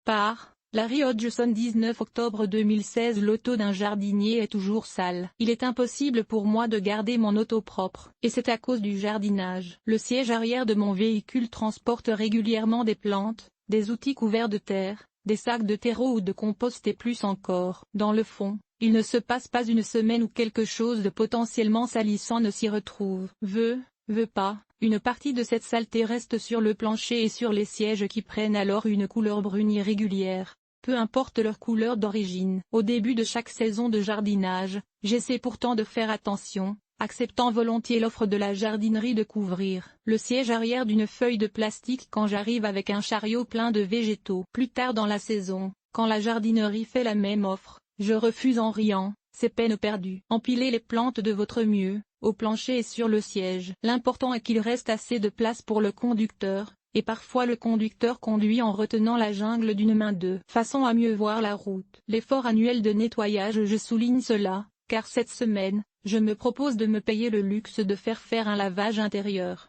Par Larry Hodgson 19 octobre 2016. L'auto d'un jardinier est toujours sale. Il est impossible pour moi de garder mon auto propre, et c'est à cause du jardinage. Le siège arrière de mon véhicule transporte régulièrement des plantes, des outils couverts de terre, des sacs de terreau ou de compost et plus encore. Dans le fond, il ne se passe pas une semaine où quelque chose de potentiellement salissant ne s'y retrouve. Veut pas, une partie de cette saleté reste sur le plancher et sur les sièges qui prennent alors une couleur brune irrégulière, peu importe leur couleur d'origine. Au début de chaque saison de jardinage, j'essaie pourtant de faire attention, acceptant volontiers l'offre de la jardinerie de couvrir le siège arrière d'une feuille de plastique quand j'arrive avec un chariot plein de végétaux. Plus tard dans la saison, quand la jardinerie fait la même offre, je refuse en riant, c'est peine perdue. Empilez les plantes de votre mieux, au plancher et sur le siège. L'important est qu'il reste assez de place pour le conducteur, et parfois le conducteur conduit en retenant la jungle d'une main de façon à mieux voir la route. L'effort annuel de nettoyage, je souligne cela, car cette semaine, je me propose de me payer le luxe de faire un lavage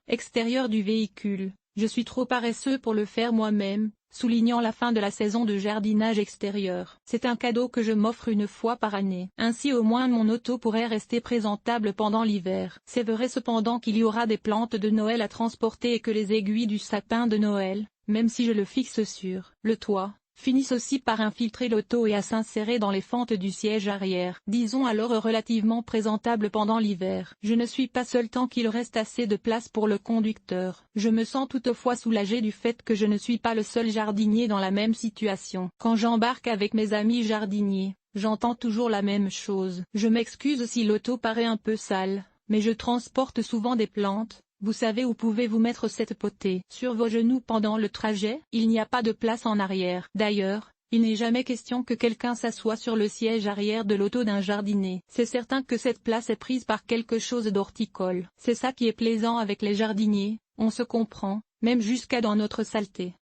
extérieur du véhicule. Je suis trop paresseux pour le faire moi-même, soulignant la fin de la saison de jardinage extérieur. C'est un cadeau que je m'offre une fois par année. Ainsi au moins mon auto pourrait rester présentable pendant l'hiver. C'est vrai cependant qu'il y aura des plantes de Noël à transporter et que les aiguilles du sapin de Noël, même si je le fixe sur le toit, finissent aussi par infiltrer l'auto et à s'insérer dans les fentes du siège arrière. Disons alors relativement présentable pendant l'hiver. Je ne suis pas seul tant qu'il reste assez de place pour le conducteur. Je me sens toutefois soulagé du fait que je ne suis pas le seul jardinier dans la même situation. Quand j'embarque avec mes amis jardiniers, j'entends toujours la même chose. Je m'excuse si l'auto paraît un peu sale, mais je transporte souvent des plantes. Vous savez où pouvez-vous mettre cette potée? Sur vos genoux pendant le trajet? Il n'y a pas de place en arrière. D'ailleurs, il n'est jamais question que quelqu'un s'assoie sur le siège arrière de l'auto d'un jardinier. C'est certain que cette place est prise par quelque chose d'horticole. C'est ça qui est plaisant avec les jardiniers, on se comprend, même jusqu'à dans notre saleté.